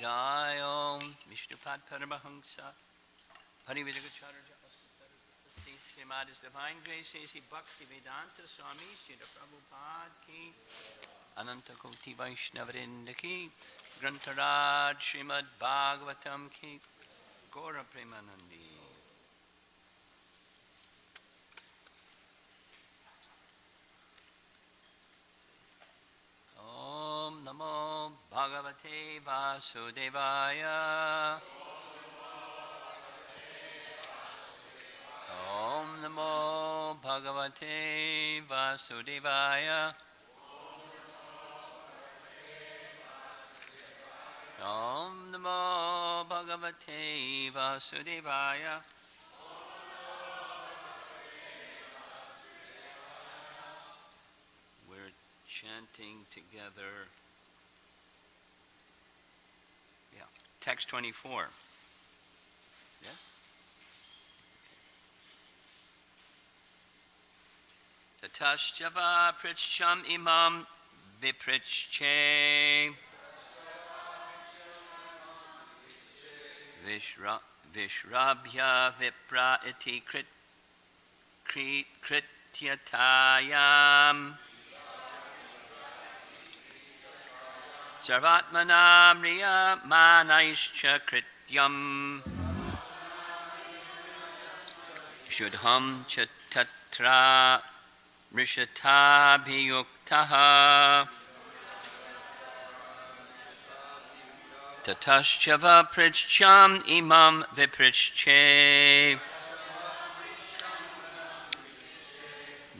Jai Om Vishnupad Paramahamsa Parividagacharya Srimad His Divine Grace Sri Bhakti Vedanta Swami Srila Prabhupada Ki Ananta Koti Vaishnavrinda Ki Grantaraj Srimad Bhagavatam Ki Gaura Premanandi. Om Namo Bhagavate Vasudevaya. Om Namo Bhagavate Vasudevaya. Om Namo Bhagavate Vasudevaya. We're chanting together. Yeah, text 24. Yes? Tatashyava pritcham imam viprichche Vishrabhya vipra iti krityatayam Sarvatmanam riya manaischa krityam Shudham cha tatra rishatabhiyuktaha Tataschava pritcham imam viprichche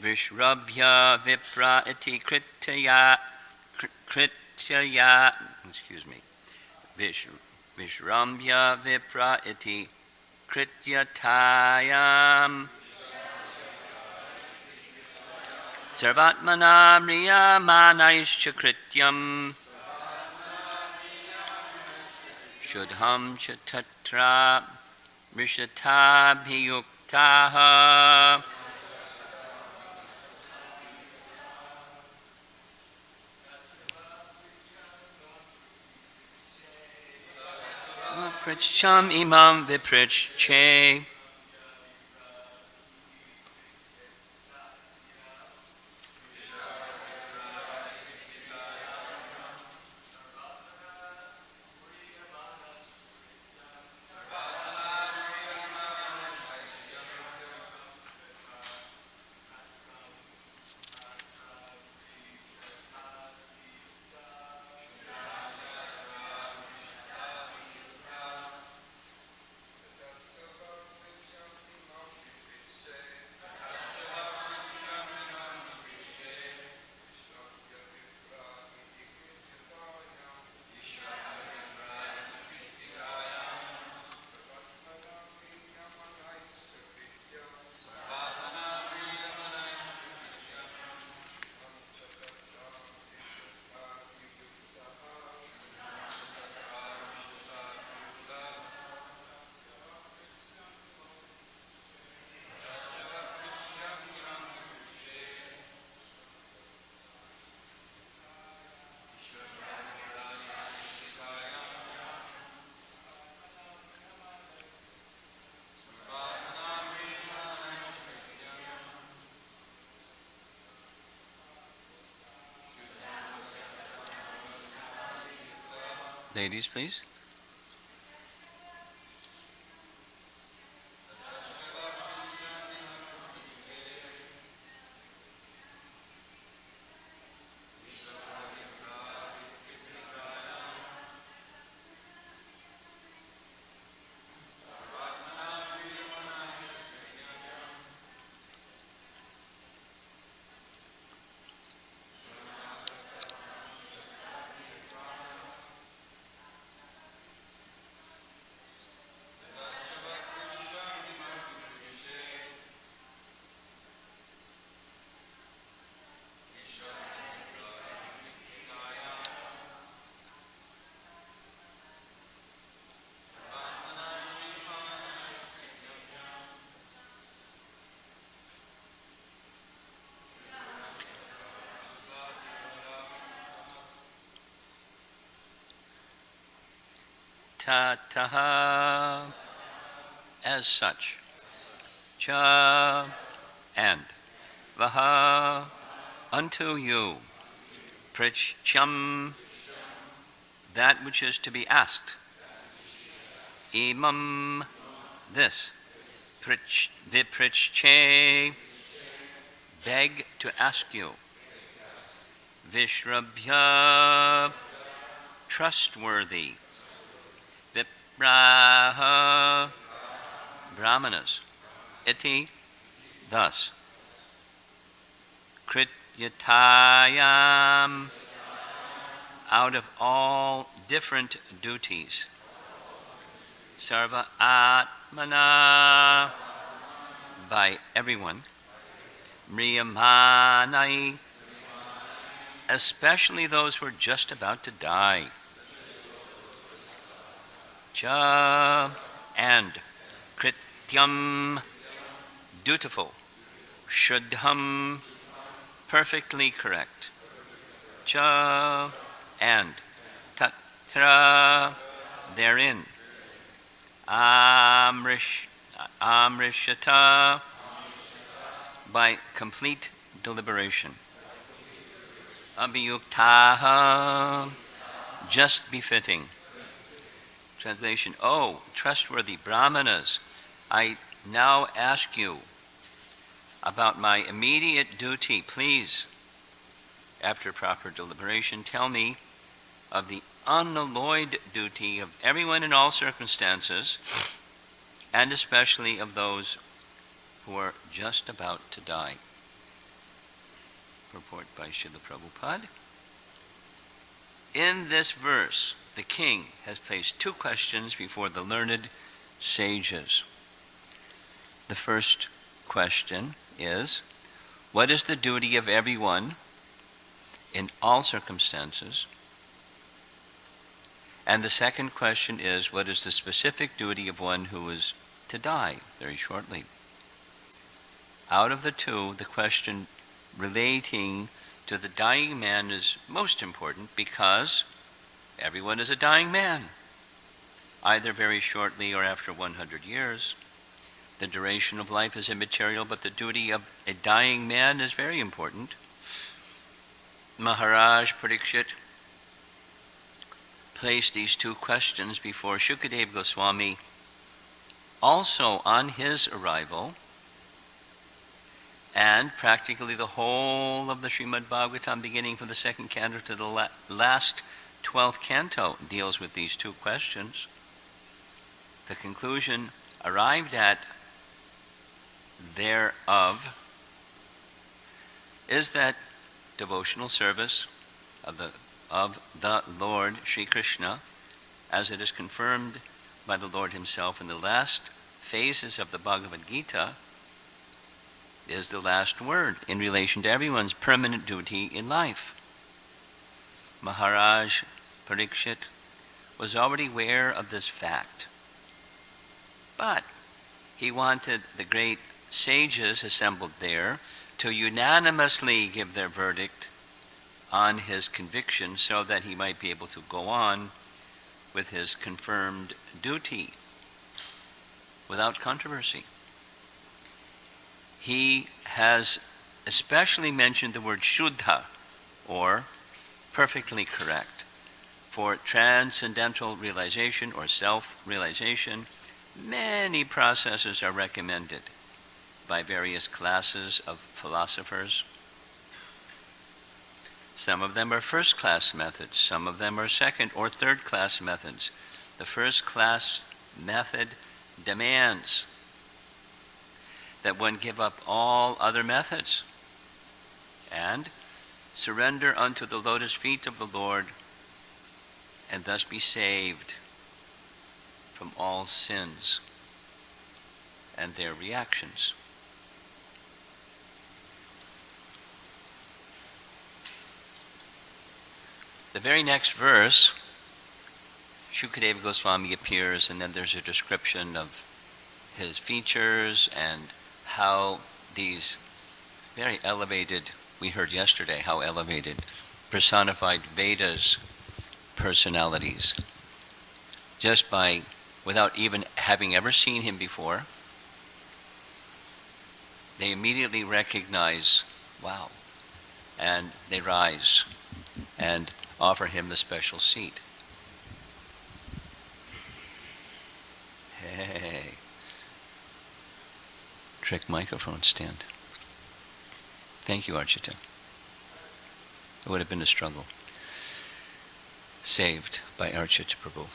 Vishrabhya vipra iti Vishrambhya vipra iti krityatayam Sarvatmanam riya manaischa krityam Shudham cha tatra rishatabhiyuktaha Pritcham imam viprichche Ladies, please. tataha, as such. Cha, and. Vaha, unto you. Pricham, that which is to be asked. Imam, this. Vipriche, beg to ask you. Vishrabhya, trustworthy. Vipraha, brahmanas. Iti, thus. Krityatayam, out of all different duties. Sarva atmana, by everyone. Mriyamanai, especially those who are just about to die. Cha, and. Krityam, dutiful. Shuddham, perfectly correct. Cha, and. Tatra, therein. Amrishata, by complete deliberation. Abhiyuktaha, just befitting. Translation: Oh, trustworthy brahmanas, I now ask you about my immediate duty. Please, after proper deliberation, tell me of the unalloyed duty of everyone in all circumstances, and especially of those who are just about to die. Purport by Srila Prabhupada. In this verse, the king has placed two questions before the learned sages. The first question is, what is the duty of everyone in all circumstances? And the second question is, what is the specific duty of one who is to die very shortly? Out of the two, the question relating to the dying man is most important, because everyone is a dying man, either very shortly or after 100 years. The duration of life is immaterial, but the duty of a dying man is very important. Maharaj Parikshit placed these two questions before Shukadeva Goswami, also on his arrival, and practically the whole of the Srimad Bhagavatam, beginning from the second canto to the last 12th canto, deals with these two questions. The conclusion arrived at thereof is that devotional service of the Lord Sri Krishna, as it is confirmed by the Lord himself in the last phases of the Bhagavad Gita, is the last word in relation to everyone's permanent duty in life. Maharaj Parikshit was already aware of this fact, but he wanted the great sages assembled there to unanimously give their verdict on his conviction, so that he might be able to go on with his confirmed duty without controversy. He has especially mentioned the word shuddha, or perfectly correct, for transcendental realization or self-realization. Many processes are recommended by various classes of philosophers. Some of them are first-class methods, some of them are second or third-class methods. The first-class method demands that one give up all other methods and surrender unto the lotus feet of the Lord, and thus be saved from all sins and their reactions. The very next verse, Shukadeva Goswami appears, and then there's a description of his features and how these very elevated, we heard yesterday how elevated, personified Vedas personalities just by, without even having ever seen him before, they immediately recognize, wow, and they rise and offer him a special seat. Hey, trick microphone stand. Thank you, Archita. It would have been a struggle. Saved by Archita Prabhu.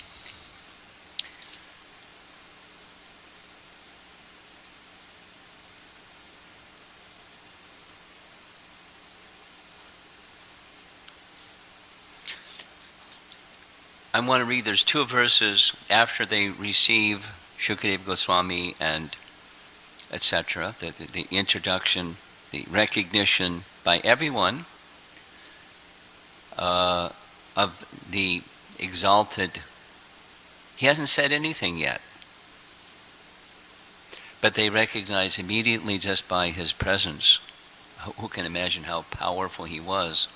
I want to read, there's two verses after they receive Shukadeva Goswami and etc., the introduction, the recognition by everyone of the exalted. He hasn't said anything yet, but they recognize immediately just by his presence. Who can imagine how powerful he was?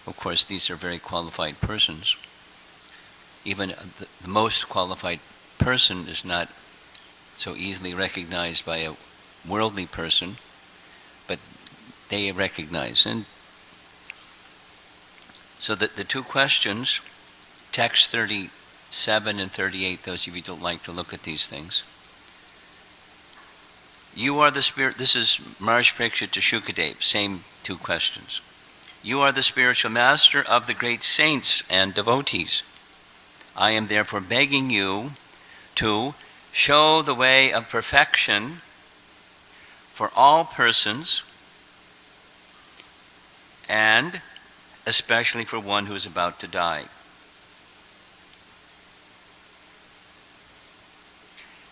Of course, these are very qualified persons. Even the most qualified person is not so easily recognized by a worldly person, but they recognize. And so the two questions, text 37 and 38, those of you who don't like to look at these things. You are the spirit, this is Maharaj Parikshit to Shukadev, same two questions. You are the spiritual master of the great saints and devotees. I am therefore begging you to show the way of perfection for all persons, and especially for one who is about to die.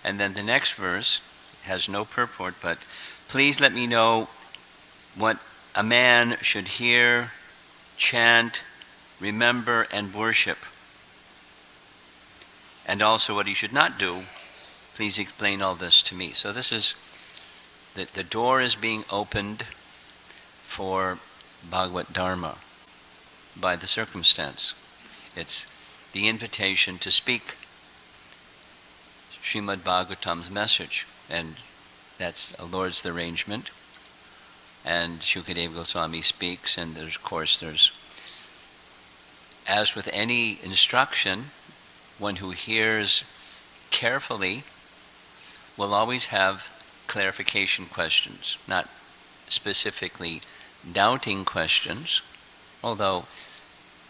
And then the next verse has no purport, but please let me know what a man should hear, chant, remember, and worship, and also what he should not do. Please explain all this to me. So this is, the door is being opened for Bhagavad Dharma by the circumstance. It's the invitation to speak Srimad Bhagavatam's message, and that's a Lord's arrangement. And Shukadeva Goswami speaks, and there's, as with any instruction, one who hears carefully will always have clarification questions, not specifically doubting questions, although,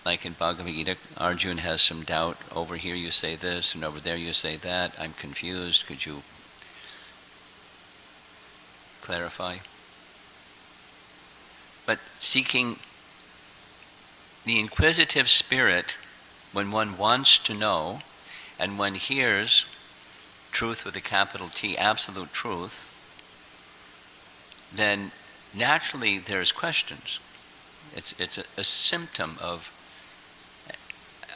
like in Bhagavad Gita, Arjuna has some doubt. Over here you say this, and over there you say that. I'm confused. Could you clarify? But seeking the inquisitive spirit, when one wants to know, and one hears truth with a capital T, absolute truth, then naturally there's questions. It's a symptom of,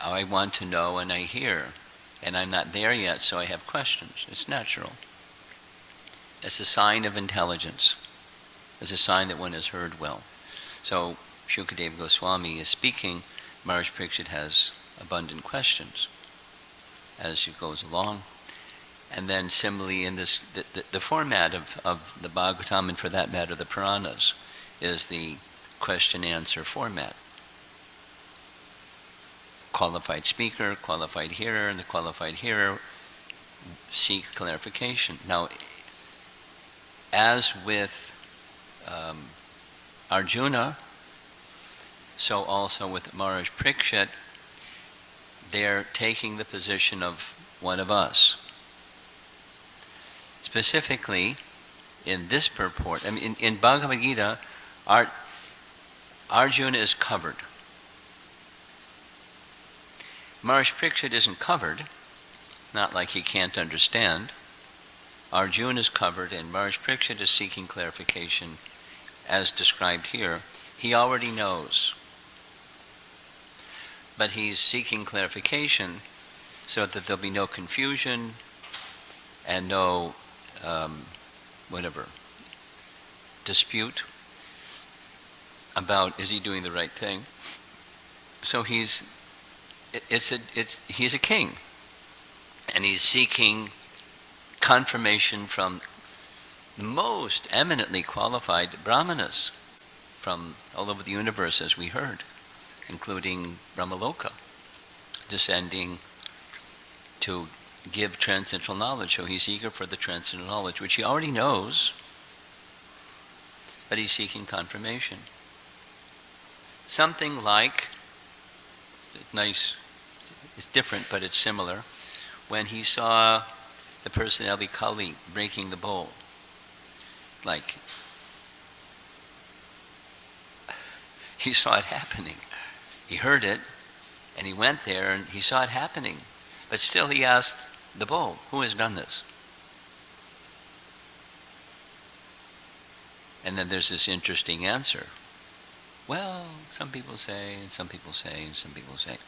I want to know and I hear, and I'm not there yet, so I have questions. It's natural. It's a sign of intelligence. It's a sign that one has heard well. So Shukadeva Goswami is speaking. Maharaj Parikshit has abundant questions as it goes along. And then similarly in this, the format of the Bhagavatam, and for that matter the Puranas, is the question-answer format. Qualified speaker, qualified hearer, and the qualified hearer seek clarification. Now, as with Arjuna, so also with Maharaj Parikshit, they're taking the position of one of us. Specifically, in this purport, I mean, in Bhagavad Gita, Arjuna is covered. Maharaj Parikshit isn't covered, not like he can't understand. Arjuna is covered, and Maharaj Parikshit is seeking clarification, as described here. He already knows, but he's seeking clarification so that there'll be no confusion and no dispute about, is he doing the right thing? So he's a king. And he's seeking confirmation from the most eminently qualified brahmanas from all over the universe, as we heard, including Brahmaloka, descending to give transcendental knowledge. So he's eager for the transcendental knowledge, which he already knows, but he's seeking confirmation. Something like, nice, it's different, but it's similar, when he saw the personality Kali breaking the bowl. Like, he saw it happening. He heard it, and he went there, and he saw it happening. But still he asked the bowl, who has done this? And then there's this interesting answer. Well, some people say, and some people say, and some people say.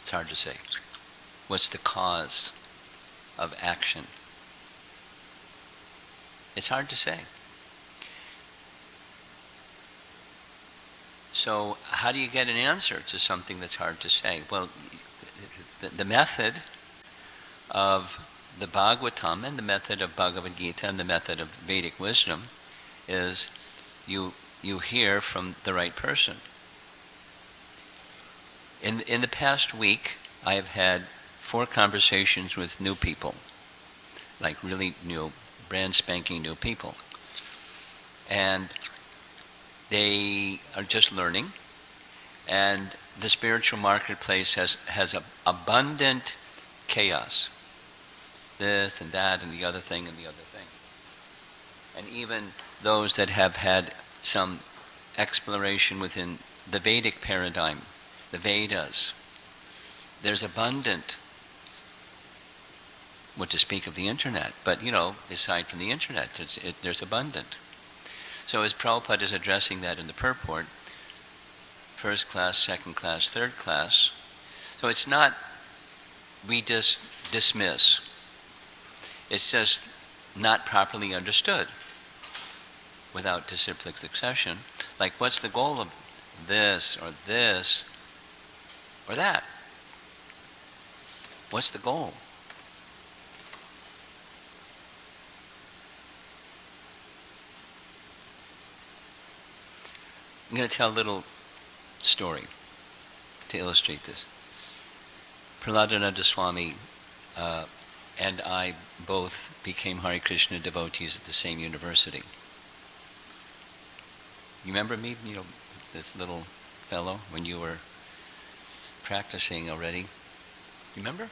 It's hard to say. What's the cause of action? It's hard to say. So how do you get an answer to something that's hard to say? Well, the method of the Bhagavatam and the method of Bhagavad Gita and the method of Vedic wisdom is you hear from the right person. In the past week, I have had 4 conversations with new people, like really new, brand spanking new people. And they are just learning, and the spiritual marketplace has abundant chaos. This and that and the other thing and the other thing. And even those that have had some exploration within the Vedic paradigm, the Vedas, there's abundant, what to speak of the internet, but aside from the internet, there's abundant. So as Prabhupada is addressing that in the purport, first class, second class, third class, so it's not we just dismiss. It's just not properly understood without disciplic succession. Like, what's the goal of this or that? What's the goal? I'm going to tell a little story to illustrate this. Prahladananda Swami and I both became Hare Krishna devotees at the same university. You remember me, this little fellow, when you were practicing already? You remember?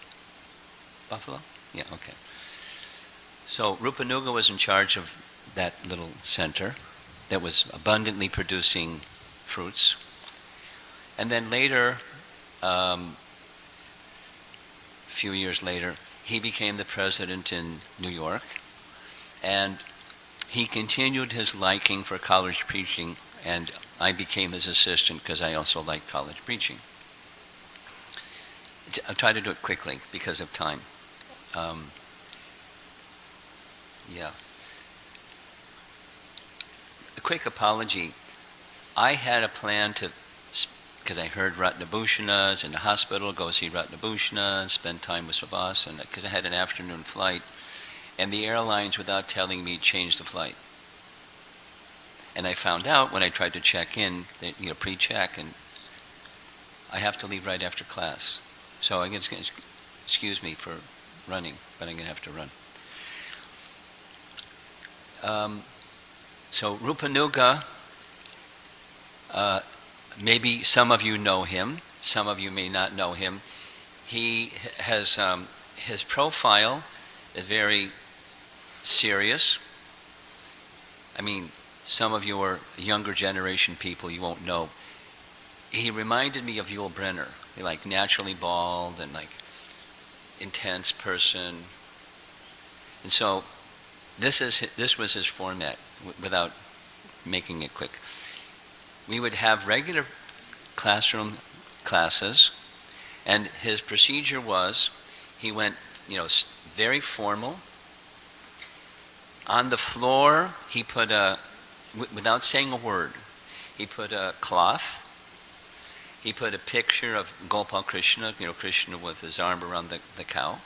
Buffalo? Yeah, okay. So Rupanuga was in charge of that little center that was abundantly producing fruits. And then later, a few years later, he became the president in New York, and he continued his liking for college preaching, and I became his assistant because I also liked college preaching. I'll try to do it quickly because of time. A quick apology. I had a plan to, because I heard Ratnabhushana is in the hospital, go see Ratnabhushana and spend time with Savas, and because I had an afternoon flight, and the airlines, without telling me, changed the flight. And I found out when I tried to check in, pre-check, and I have to leave right after class. So I'm going to excuse me for running, but I'm going to have to run. So Rupanuga, maybe some of you know him, some of you may not know him. He has, his profile is very serious. I mean, some of you are younger generation people, you won't know. He reminded me of Yul Brynner, like naturally bald and like intense person. And so this was his format, without making it quick. We would have regular classroom classes, and his procedure was, he went, very formal. On the floor, he put without saying a word, he put a cloth. he put a picture of Gopal Krishna, Krishna with his arm around the cow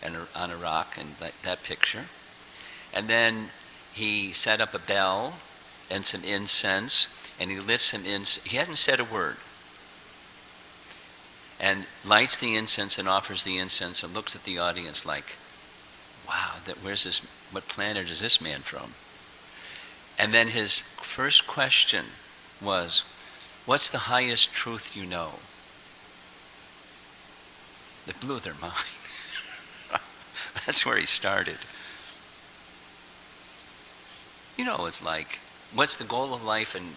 and on a rock, and that picture. And then he set up a bell and some incense, and he lit some incense. He hadn't said a word. And lights the incense and offers the incense and looks at the audience like, wow, what planet is this man from? And then his first question was, what's the highest truth you know? It blew their mind. That's where he started. It's like, what's the goal of life and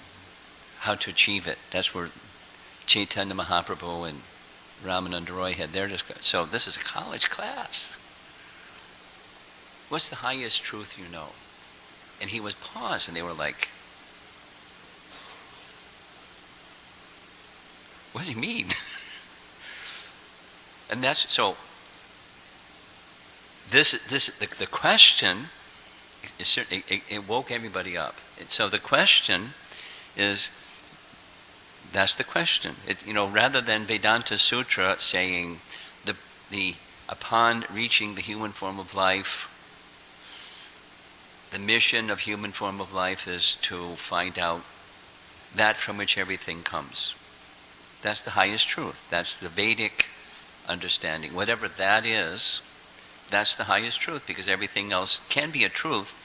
how to achieve it? That's where Chaitanya Mahaprabhu and Ramananda Roy had their discussion. So this is a college class. What's the highest truth you know? And he was paused, and they were like, what does he mean? And that's so. The question is certainly it woke everybody up. And so the question is, that's the question. Rather than Vedanta Sutra saying the upon reaching the human form of life, the mission of human form of life is to find out that from which everything comes. That's the highest truth. That's the Vedic understanding. Whatever that is, that's the highest truth, because everything else can be a truth.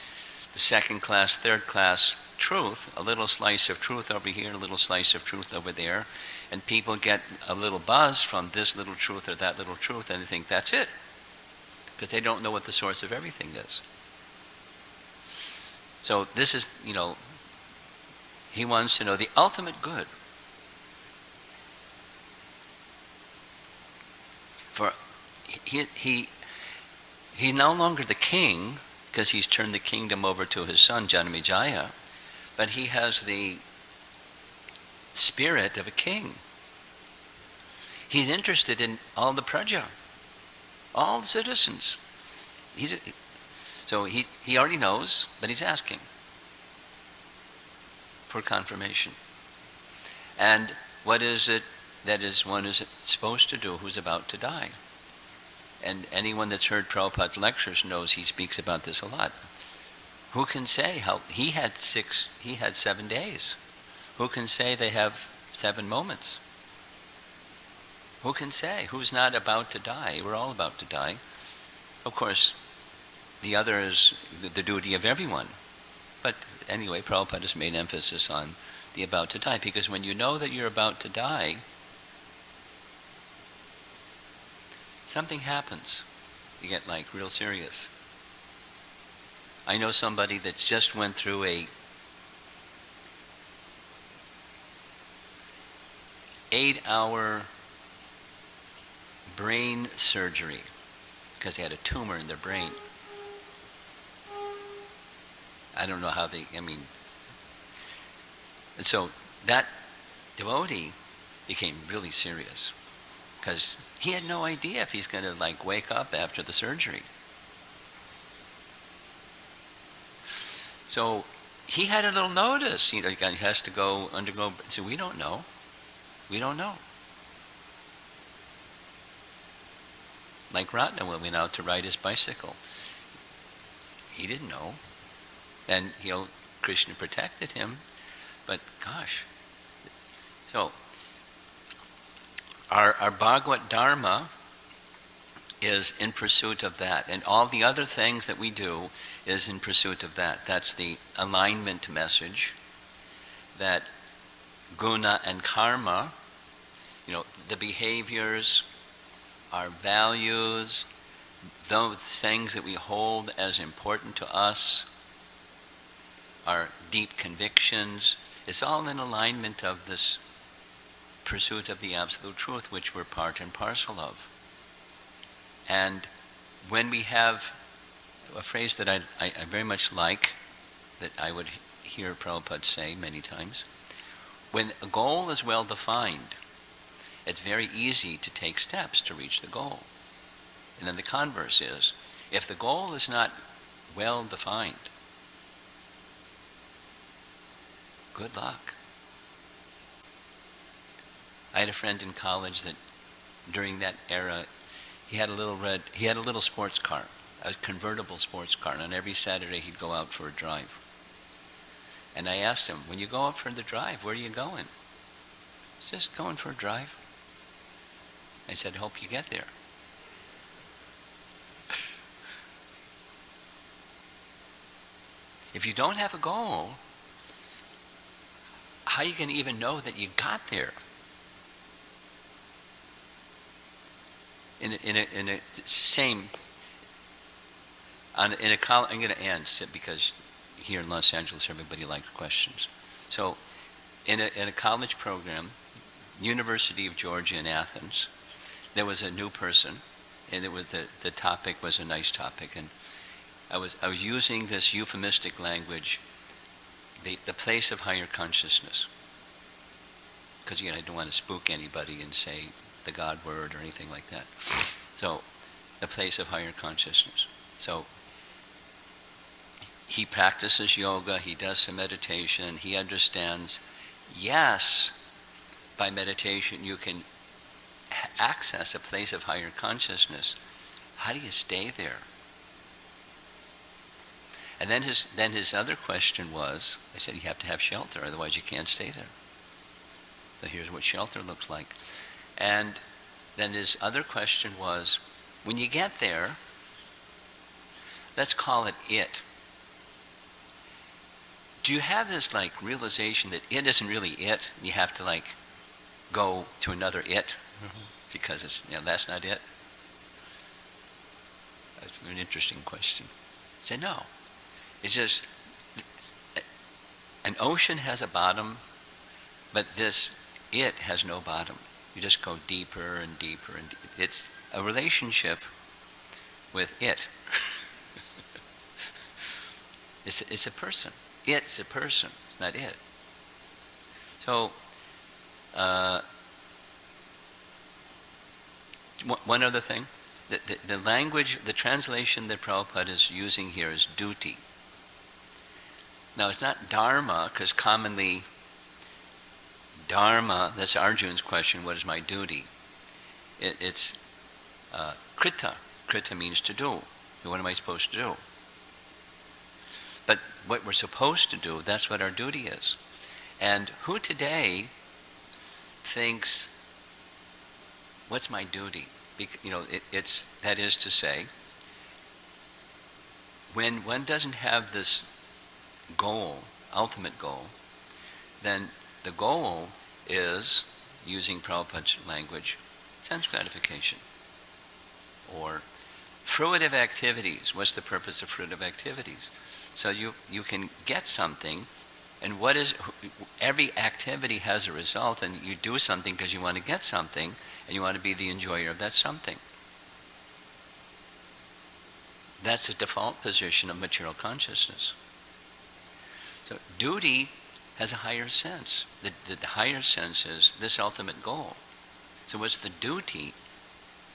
The second class, third class truth, a little slice of truth over here, a little slice of truth over there, and people get a little buzz from this little truth or that little truth, and they think that's it, because they don't know what the source of everything is. So this is, he wants to know the ultimate good. For he's no longer the king, because he's turned the kingdom over to his son, Janamejaya, but he has the spirit of a king. He's interested in all the praja, all the citizens. So he already knows, but he's asking for confirmation. And what is it that one is supposed to do who's about to die? And anyone that's heard Prabhupada's lectures knows he speaks about this a lot. Who can say how he had 7 days? Who can say they have 7 moments? Who can say? Who's not about to die? We're all about to die. Of course, the other is the duty of everyone. But anyway, Prabhupada has made emphasis on the about to die, because when you know that you're about to die, something happens. You get real serious. I know somebody that just went through a 8-hour brain surgery because they had a tumor in their brain. I don't know how and so that devotee became really serious, because he had no idea if he's going to wake up after the surgery. So he had a little notice, he has to undergo. So we don't know. Like Ratna, when we went out to ride his bicycle, he didn't know, and Krishna protected him. But gosh, so our Bhagavad Dharma is in pursuit of that, and all the other things that we do is in pursuit of that. That's the alignment message, that guna and karma, the behaviors, our values, those things that we hold as important to us, our deep convictions, it's all in alignment of this pursuit of the absolute truth, which we're part and parcel of. And when we have a phrase that I very much like, that I would hear Prabhupada say many times, when a goal is well defined, it's very easy to take steps to reach the goal. And then the converse is, if the goal is not well defined, good luck. I had a friend in college that during that era, he had a little sports car, a convertible sports car, and on every Saturday he'd go out for a drive. And I asked him, when you go out for the drive, where are you going? He's just going for a drive. I said, hope you get there. If you don't have a goal, how are you going to even know that you got there? I'm going to end because here in Los Angeles everybody likes questions. So in a college program, University of Georgia in Athens, there was a new person, and the topic was a nice topic, and I was using this euphemistic language, the place of higher consciousness, because I don't want to spook anybody and say the God word or anything like that. So, the place of higher consciousness. So, he practices yoga, he does some meditation, he understands, yes, by meditation you can access a place of higher consciousness. How do you stay there? And then his other question was, I said, you have to have shelter, otherwise you can't stay there. So here's what shelter looks like. And then his other question was, when you get there, let's call it it. Do you have this realization that it isn't really it? You have to go to another it because it's that's not it. That's an interesting question. I said no. It's just an ocean has a bottom, but this it has no bottom. You just go deeper and deeper and deeper. It's a relationship with it. It's a person. It's a person, not it. So, one other thing. The language, the translation that Prabhupada is using here is duty. Now, it's not dharma, because commonly, dharma, that's Arjun's question, what is my duty? It's krita. Krita means to do. What am I supposed to do? But what we're supposed to do, that's what our duty is. And who today thinks, what's my duty? That is to say, when one doesn't have this goal, ultimate goal, then the goal is, using Prabhupada's language, sense gratification. Or fruitive activities. What's the purpose of fruitive activities? So you can get something, and every activity has a result, and you do something because you want to get something, and you want to be the enjoyer of that something. That's the default position of material consciousness. So duty has a higher sense. The higher sense is this ultimate goal. So what's the duty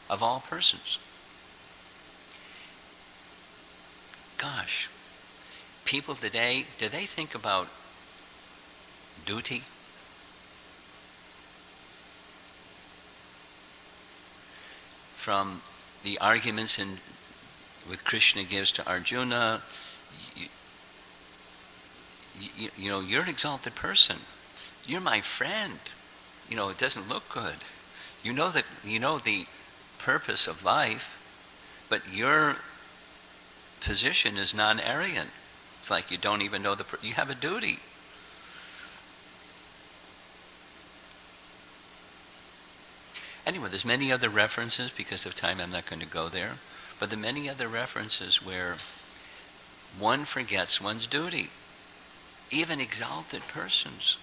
of all persons? Gosh, people today, do they think about duty? From the arguments with Krishna gives to Arjuna, you're an exalted person. You're my friend. It doesn't look good. You know the purpose of life, but your position is non-arrogant. It's like you don't even know you have a duty. Anyway, there's many other references. Because of time, I'm not going to go there. But there are many other references where one forgets one's duty. Even exalted persons.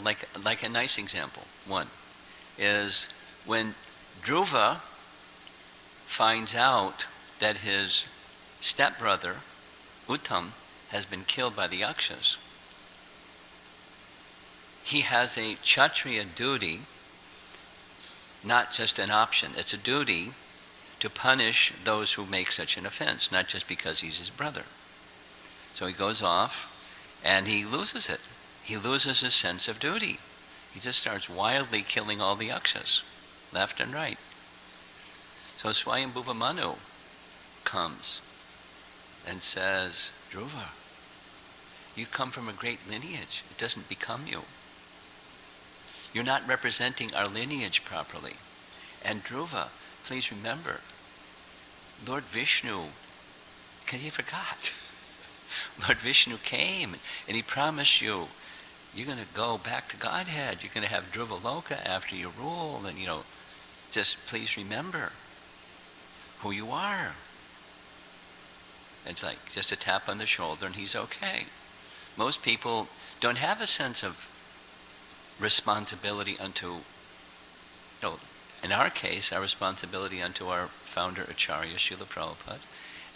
Like a nice example. One is when Dhruva finds out that his stepbrother, Uttam, has been killed by the Yakshas. He has a Kshatriya duty, not just an option. It's a duty to punish those who make such an offense, not just because he's his brother. So he goes off and he loses it. He loses his sense of duty. He just starts wildly killing all the yakshas, left and right. So Swayambhuva Manu comes and says, Dhruva, you come from a great lineage. It doesn't become you. You're not representing our lineage properly. And Dhruva, please remember, Lord Vishnu, because he forgot. Lord Vishnu came and he promised you, you're going to go back to Godhead. You're going to have Dhruva Loka after you rule. And, just please remember who you are. It's like just a tap on the shoulder and he's okay. Most people don't have a sense of responsibility unto, in our case, our responsibility unto our founder Acharya, Srila Prabhupada,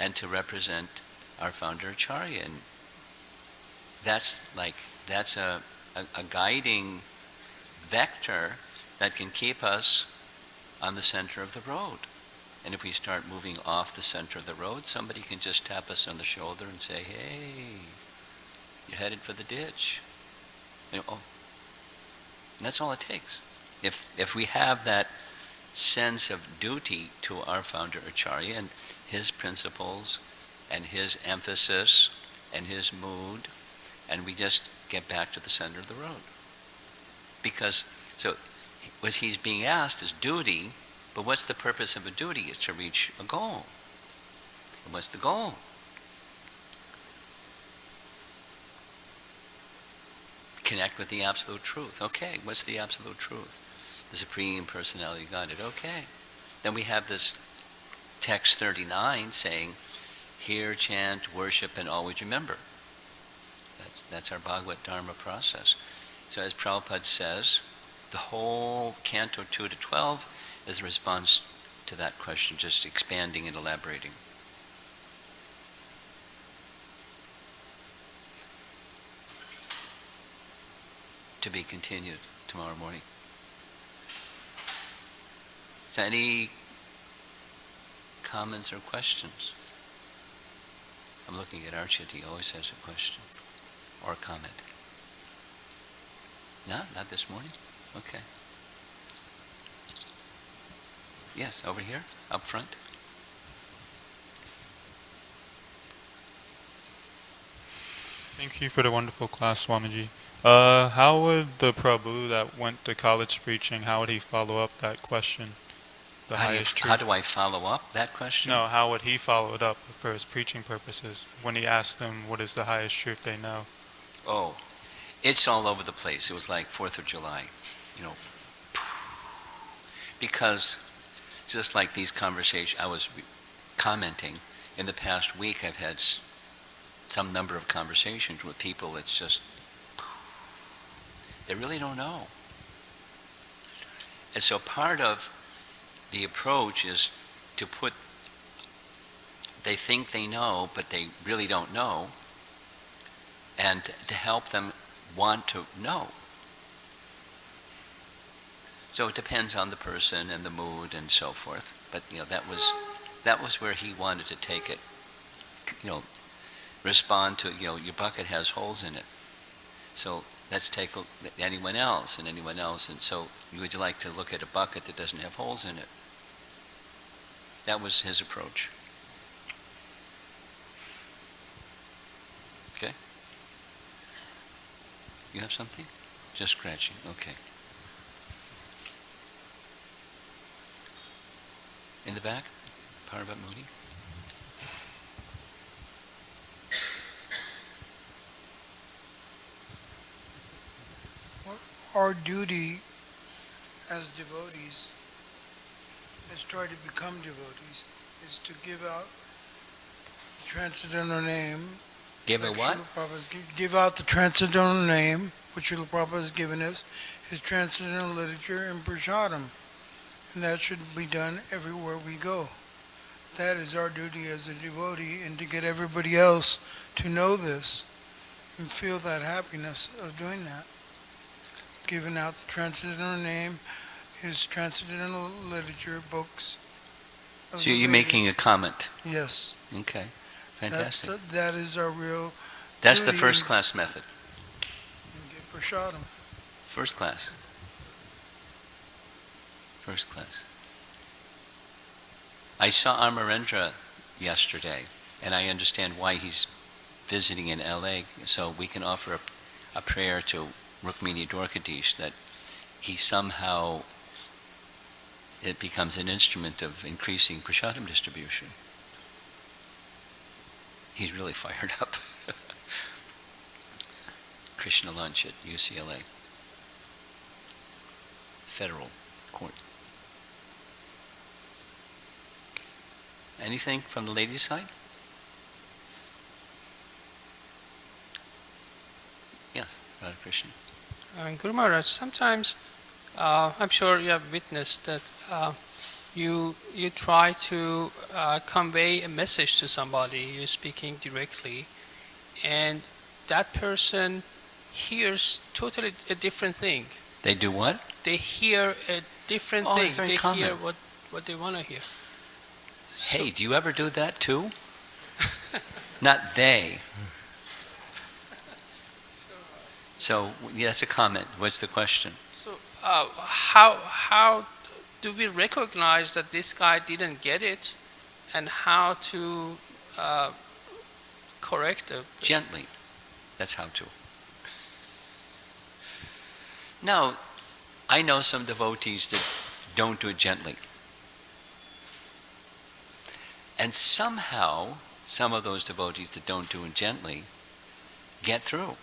and to represent our founder Acharya. And that's a guiding vector that can keep us on the center of the road. And if we start moving off the center of the road, somebody can just tap us on the shoulder and say, hey, you're headed for the ditch. And that's all it takes. If we have that sense of duty to our founder Acharya and his principles and his emphasis and his mood, and we just get back to the center of the road. Because, so what he's being asked is duty, but what's the purpose of a duty? Is to reach a goal. And what's the goal? Connect with the absolute truth. Okay, what's the absolute truth? The Supreme Personality of Godhead. Okay. Then we have this text 39 saying, hear, chant, worship, and always remember. That's our Bhagavad Dharma process. So as Prabhupada says, the whole Canto 2 to 12 is a response to that question, just expanding and elaborating. To be continued tomorrow morning. So any comments or questions? I'm looking at Archit, he always has a question or a comment. No, not this morning? Okay. Yes, over here, up front. Thank you for the wonderful class, Swamiji. How would the Prabhu that went to college preaching, how would he follow up that question? How do I follow up that question? No, how would he follow it up for his preaching purposes when he asked them what is the highest truth they know? Oh, it's all over the place. It was like 4th of July, because just like these conversations, I was commenting, in the past week I've had some number of conversations with people. It's just, they really don't know. And so part of the approach is to put, they think they know, but they really don't know, and to help them want to know. So it depends on the person and the mood and so forth. But that was where he wanted to take it. Respond to your bucket has holes in it. So let's take anyone else and anyone else. And so would you like to look at a bucket that doesn't have holes in it? That was his approach. Okay. You have something? Just scratching. Okay. In the back, Parvat Moody. Our duty as devotees, as try to become devotees, is to give out the transcendental name. Give a what? Give out the transcendental name, which Srila Prabhupada has given us, his transcendental literature and prasadam. And that should be done everywhere we go. That is our duty as a devotee, and to get everybody else to know this and feel that happiness of doing that. Giving out the transcendental name, his transcendental literature, books. So you're making a comment? Yes. Okay, fantastic. That is our real That's the first class method. And get prasadam. first class. First class. I saw Amarendra yesterday, and I understand why he's visiting in LA, so we can offer a prayer to Rukmini Dwarkadish that he somehow, it becomes an instrument of increasing prasadam distribution. He's really fired up. Krishna lunch at UCLA. Federal court. Anything from the ladies' side? Yes, Radha Krishna. Guru Maharaj, sometimes I'm sure you have witnessed that you try to convey a message to somebody, you're speaking directly, and that person hears totally a different thing. They do what? They hear a different Oh, thing. it's very They common. hear what they want to hear. Hey, do you ever do that too? Not they. So, yeah, that's a comment. What's the question? So how do we recognize that this guy didn't get it, and how to correct it? Gently. That's how to. Now, I know some devotees that don't do it gently. And somehow, some of those devotees that don't do it gently get through.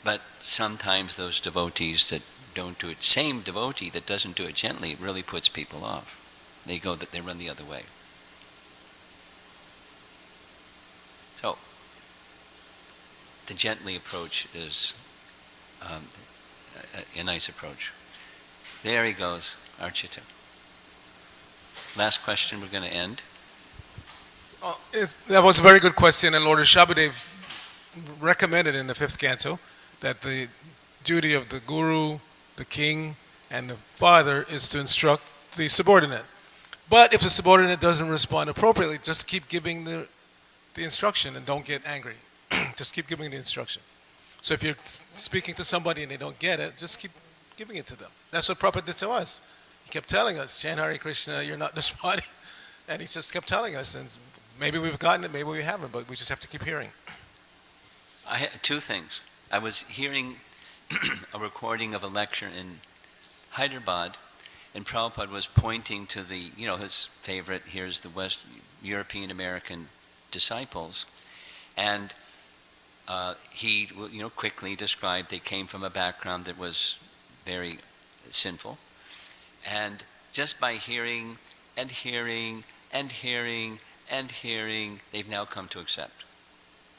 But sometimes those devotees that don't do it, same devotee that doesn't do it gently, it really puts people off. They run the other way. So, the gently approach is a nice approach. There he goes, Archita. Last question, we're going to end. That was a very good question, and Lord Rishabhadev recommended in the fifth canto that the duty of the guru, the king, and the father is to instruct the subordinate. But if the subordinate doesn't respond appropriately, just keep giving the instruction and don't get angry. Just keep giving the instruction. So if you're speaking to somebody and they don't get it, just keep giving it to them. That's what Prabhupada did to us. He kept telling us, chant Hare Krishna, you're not responding. And he just kept telling us, and maybe we've gotten it, maybe we haven't, but we just have to keep hearing. I had two things. I was hearing a recording of a lecture in Hyderabad, and Prabhupada was pointing to the, his favorite, here's the West European American disciples, and he, quickly described they came from a background that was very sinful, and just by hearing and hearing and hearing and hearing, they've now come to accept.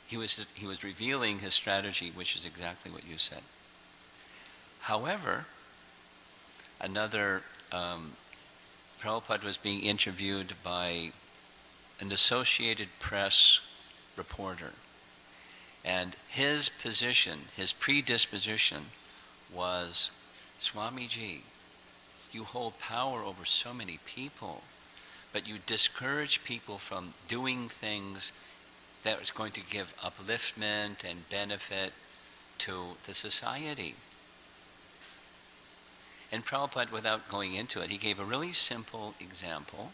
He was revealing his strategy, which is exactly what you said. However, Prabhupada was being interviewed by an Associated Press reporter, and his position, his predisposition was, Swamiji, you hold power over so many people, but you discourage people from doing things that is going to give upliftment and benefit to the society. And Prabhupada, without going into it, he gave a really simple example,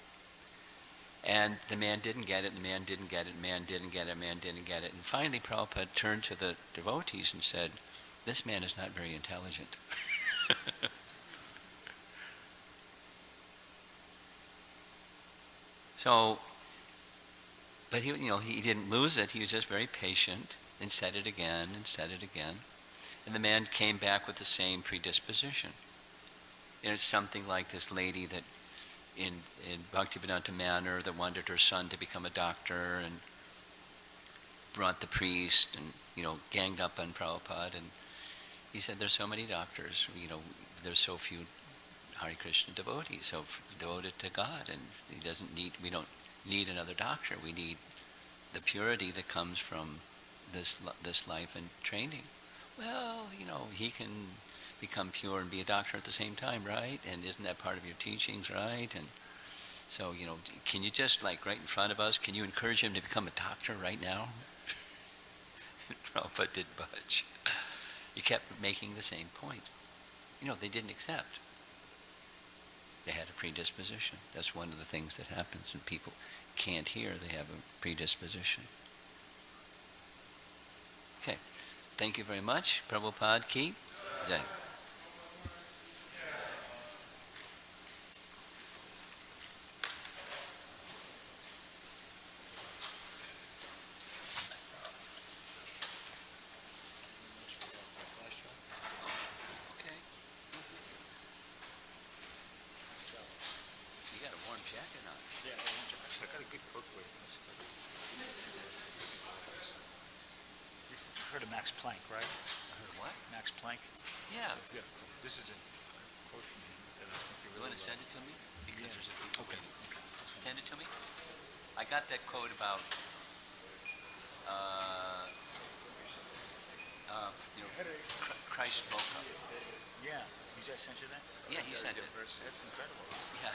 and the man didn't get it, the man didn't get it, the man didn't get it, the man didn't get it. And finally Prabhupada turned to the devotees and said, this man is not very intelligent. So, but he didn't lose it. He was just very patient and said it again and said it again. And the man came back with the same predisposition. And it's something like this lady that in Bhaktivedanta Manor that wanted her son to become a doctor and brought the priest and, ganged up on Prabhupada. And he said, there's so many doctors, there's so few Hare Krishna devotees, so devoted to God, and we don't need another doctor. We need the purity that comes from this life and training. Well, he can become pure and be a doctor at the same time, right? And isn't that part of your teachings, right? And so, can you just, right in front of us, can you encourage him to become a doctor right now? Prabhupada did budge. You kept making the same point. They didn't accept. They had a predisposition. That's one of the things that happens when people can't hear. They have a predisposition. Okay. Thank you very much. Prabhupada Ki Jai. Okay. You got a warm jacket on. Yeah, I got a good quote for you. You've heard of Max Planck, right? I heard what? Max Planck? Yeah. Yeah. This is a quote from him that I think you You really want to send it to me? Because Yeah. there's a people Okay. waiting. Okay. I'll send Send it to me. I got that quote about, Christ spoke up. Yeah. You just sent you that? Yeah, he sent it. That's incredible. Yeah,